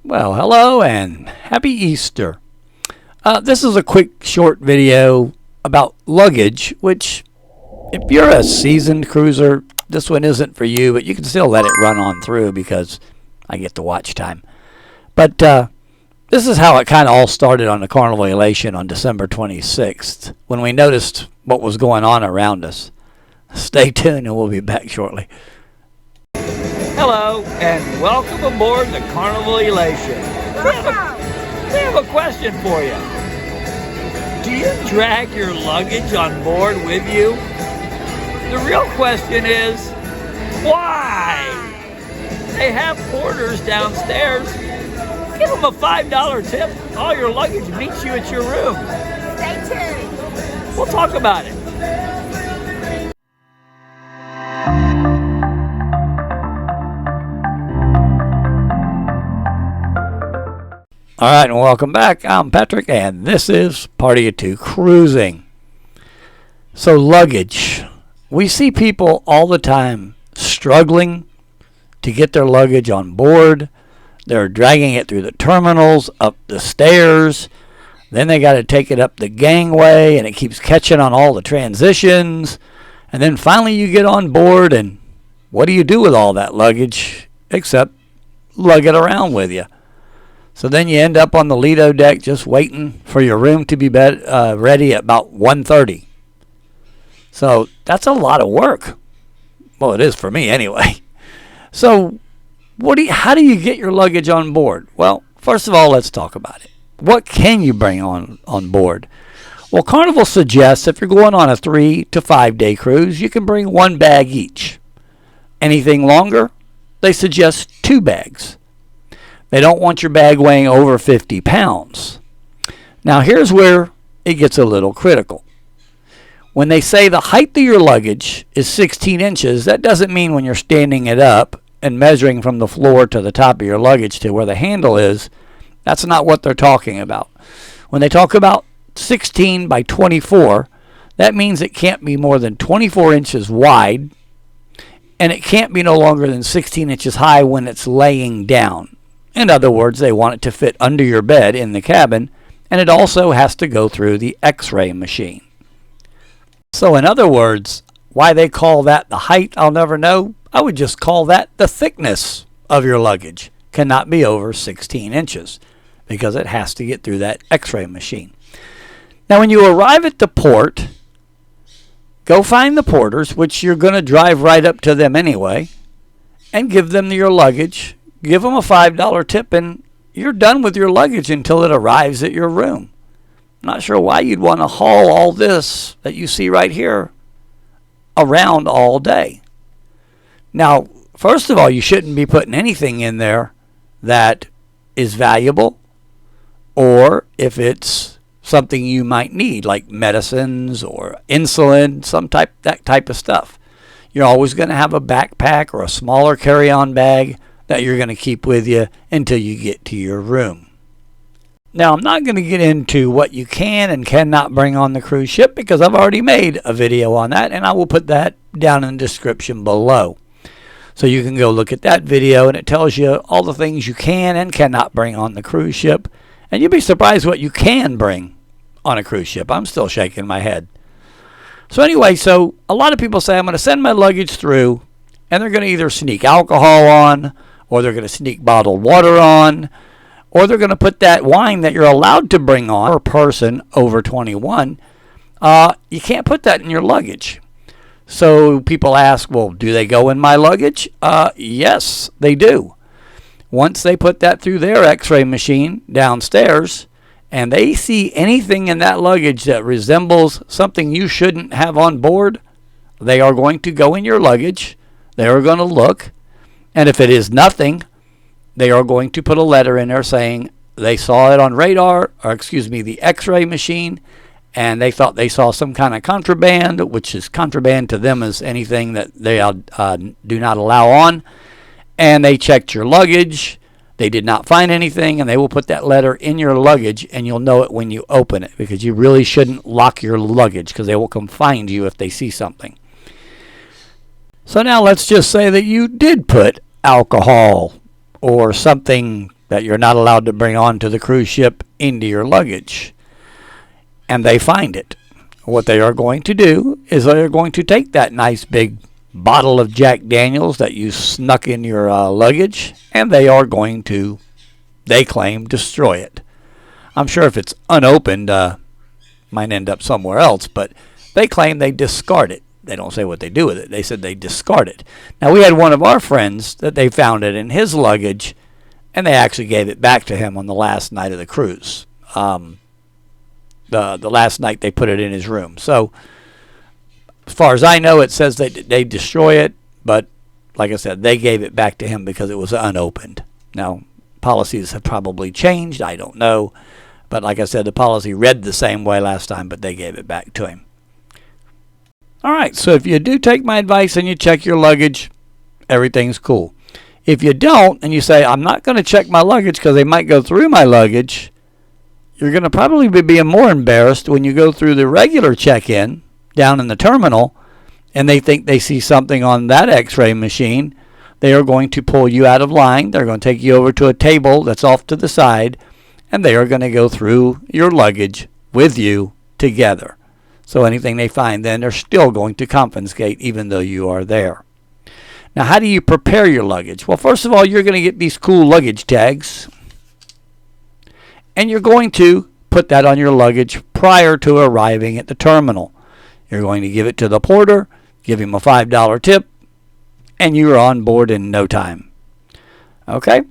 Well, hello and happy Easter. This is a quick short video about luggage, which if you're a seasoned cruiser, this one isn't for you, but you can still let it run on through because I get the watch time. But this is how it kind of all started on the Carnival elation on December 26th when we noticed what was going on around us. Stay tuned and we'll be back shortly. Hello and welcome aboard the Carnival elation. We have a question for you. Do you drag your luggage on board with you? The real question is, why? They have porters downstairs. Give them a $5 tip. All your luggage meets you at your room. Stay tuned. We'll talk about it. All right, and welcome back. I'm Patrick, and this is Party of Two Cruising. So luggage. We see people all the time struggling to get their luggage on board. They're dragging it through the terminals, up the stairs. Then they got to take it up the gangway, and it keeps catching on all the transitions. And then finally you get on board, and what do you do with all that luggage except lug it around with you? So then you end up on the Lido deck just waiting for your room to be ready at about 1:30. So that's a lot of work. Well, it is for me anyway. So how do you get your luggage on board? Well, first of all, let's talk about it. What can you bring on board? Well, Carnival suggests if you're going on a 3 to 5 day cruise, you can bring one bag each. Anything longer, they suggest 2 bags. They don't want your bag weighing over 50 pounds. Now here's where it gets a little critical. When they say the height of your luggage is 16 inches, that doesn't mean when you're standing it up and measuring from the floor to the top of your luggage to where the handle is. That's not what they're talking about. When they talk about 16 by 24, that means it can't be more than 24 inches wide, and it can't be no longer than 16 inches high when it's laying down. In other words, they want it to fit under your bed in the cabin, and it also has to go through the X-ray machine. So in other words, why they call that the height, I'll never know. I would just call that the thickness of your luggage. Cannot be over 16 inches because it has to get through that X-ray machine. Now when you arrive at the port, go find the porters, which you're going to drive right up to them anyway, and give them your luggage. Give them a $5 tip, and you're done with your luggage until it arrives at your room. Not sure why you'd want to haul all this that you see right here around all day. Now, first of all, you shouldn't be putting anything in there that is valuable, or if it's something you might need, like medicines or insulin, that type of stuff. You're always going to have a backpack or a smaller carry-on bag that you're going to keep with you until you get to your room. Now, I'm not going to get into what you can and cannot bring on the cruise ship because I've already made a video on that, and I will put that down in the description below. So you can go look at that video, and it tells you all the things you can and cannot bring on the cruise ship. And you'll be surprised what you can bring on a cruise ship. I'm still shaking my head. So anyway, so a lot of people say, I'm going to send my luggage through, and they're going to either sneak alcohol on, or they're going to sneak bottled water on, or they're going to put that wine that you're allowed to bring on per person over 21. You can't put that in your luggage. So people ask, well, do they go in my luggage? Yes, they do. Once they put that through their X-ray machine downstairs, and they see anything in that luggage that resembles something you shouldn't have on board, they are going to go in your luggage. They are going to look. And if it is nothing, they are going to put a letter in there saying they saw it on the X-ray machine, and they thought they saw some kind of contraband, which is contraband to them as anything that they do not allow on. And they checked your luggage. They did not find anything, and they will put that letter in your luggage, and you'll know it when you open it because you really shouldn't lock your luggage because they will come find you if they see something. So now let's just say that you did put alcohol or something that you're not allowed to bring onto the cruise ship into your luggage. And they find it. What they are going to do is they are going to take that nice big bottle of Jack Daniels that you snuck in your luggage, and they are going to, they claim, destroy it. I'm sure if it's unopened, might end up somewhere else, but they claim they discard it. They don't say what they do with it. They said they discard it. Now, we had one of our friends that they found it in his luggage, and they actually gave it back to him on the last night of the cruise. The last night they put it in his room. So, as far as I know, it says they destroy it, but like I said, they gave it back to him because it was unopened. Now, policies have probably changed. I don't know. But like I said, the policy read the same way last time, but they gave it back to him. All right, so if you do take my advice and you check your luggage, everything's cool. If you don't, and you say, I'm not going to check my luggage because they might go through my luggage, you're going to probably be being more embarrassed when you go through the regular check-in down in the terminal, and they think they see something on that x-ray machine. They are going to pull you out of line. They're going to take you over to a table that's off to the side, and they are going to go through your luggage with you together. So anything they find, then they're still going to confiscate even though you are there. Now, how do you prepare your luggage? Well, first of all, you're going to get these cool luggage tags, and you're going to put that on your luggage prior to arriving at the terminal. You're going to give it to the porter, give him a $5 tip, and you're on board in no time. Okay?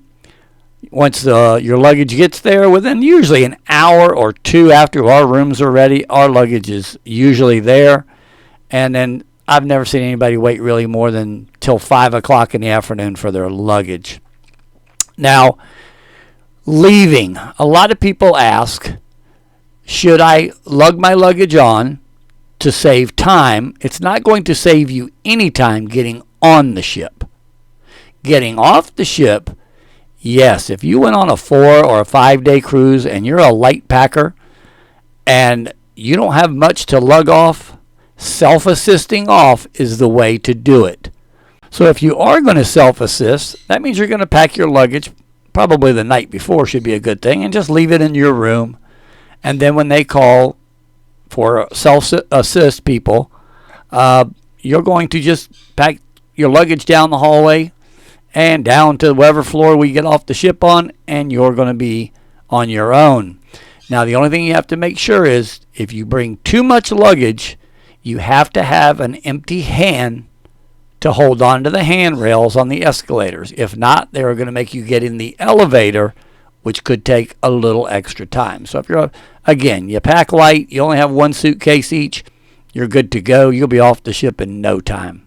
Once your luggage gets there, within usually an hour or two after our rooms are ready, our luggage is usually there. And then I've never seen anybody wait really more than till 5 o'clock in the afternoon for their luggage. Now, leaving. A lot of people ask, should I lug my luggage on to save time? It's not going to save you any time getting on the ship. Getting off the ship, yes, if you went on a 4 or a 5 day cruise and you're a light packer and you don't have much to lug off, self-assisting off is the way to do it. So if you are going to self-assist, that means you're going to pack your luggage, probably the night before should be a good thing, and just leave it in your room. And then when they call for self-assist people, you're going to just pack your luggage down the hallway and down to whatever floor we get off the ship on, and you're going to be on your own. Now, the only thing you have to make sure is if you bring too much luggage, you have to have an empty hand to hold on to the handrails on the escalators. If not, they're going to make you get in the elevator, which could take a little extra time. So if you're, again, you pack light, you only have one suitcase each, you're good to go. You'll be off the ship in no time.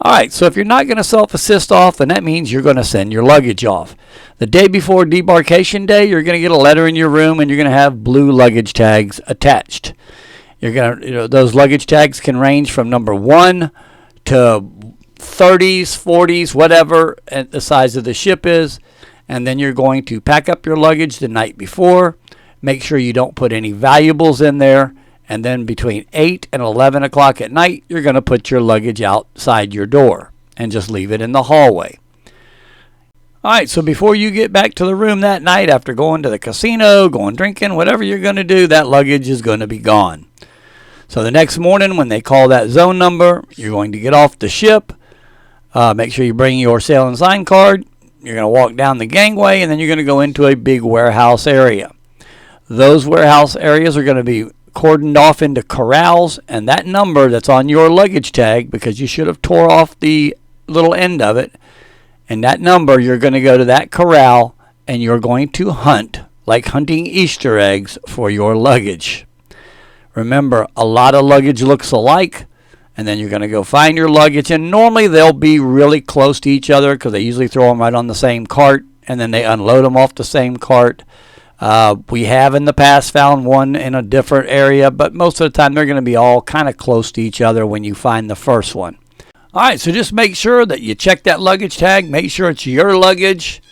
All right, so if you're not going to self-assist off, then that means you're going to send your luggage off. The day before debarkation day, you're going to get a letter in your room, and you're going to have blue luggage tags attached. You're going to, those luggage tags can range from number 1 to 30s, 40s, whatever the size of the ship is. And then you're going to pack up your luggage the night before. Make sure you don't put any valuables in there. And then between 8 and 11 o'clock at night, you're going to put your luggage outside your door and just leave it in the hallway. All right, so before you get back to the room that night after going to the casino, going drinking, whatever you're going to do, that luggage is going to be gone. So the next morning when they call that zone number, you're going to get off the ship. Make sure you bring your sail and sign card. You're going to walk down the gangway, and then you're going to go into a big warehouse area. Those warehouse areas are going to be cordoned off into corrals, and that number that's on your luggage tag, because you should have tore off the little end of it, and that number, you're going to go to that corral, and you're going to hunt like hunting Easter eggs for your luggage. Remember, a lot of luggage looks alike, and then you're going to go find your luggage, and normally they'll be really close to each other because they usually throw them right on the same cart, and then they unload them off the same cart. We have in the past found one in a different area, but most of the time they're going to be all kind of close to each other when you find the first one. All right, so just make sure that you check that luggage tag, make sure it's your luggage,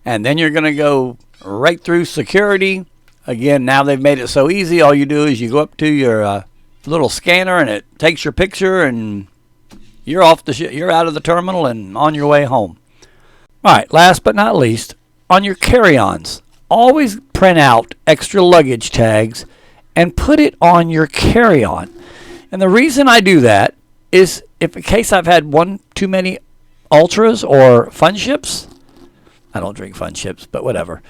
and then you're going to go right through security. Again, now they've made it so easy. All you do is you go up to your little scanner, and it takes your picture, and you're off the you're out of the terminal and on your way home. All right, last but not least, on your carry-ons, always print out extra luggage tags and put it on your carry-on. And the reason I do that is if in case I've had one too many ultras or fun ships. I don't drink fun ships, but whatever.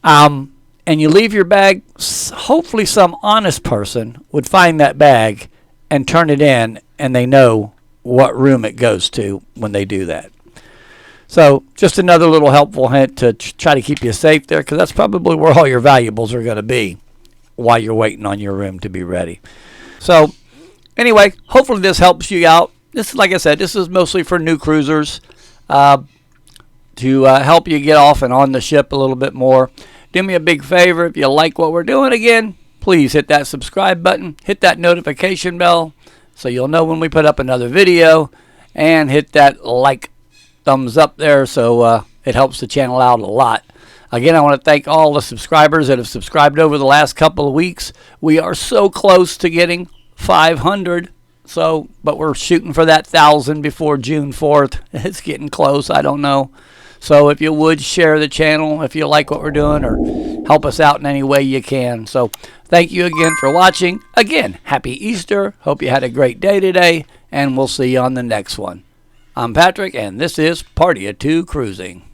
And you leave your bag, hopefully some honest person would find that bag and turn it in, and they know what room it goes to when they do that. So just another little helpful hint to try to keep you safe there, because that's probably where all your valuables are going to be while you're waiting on your room to be ready. So anyway, hopefully this helps you out. This, like I said, this is mostly for new cruisers to help you get off and on the ship a little bit more. Do me a big favor, if you like what we're doing again, please hit that subscribe button, hit that notification bell so you'll know when we put up another video, and hit that like thumbs up there so it helps the channel out a lot. Again, I want to thank all the subscribers that have subscribed over the last couple of weeks. We are so close to getting 500, but we're shooting for that 1,000 before June 4th. It's getting close, I don't know. So if you would share the channel if you like what we're doing, or help us out in any way you can. So thank you again for watching. Again, happy Easter. Hope you had a great day today, and we'll see you on the next one. I'm Patrick, and this is Party of Two Cruising.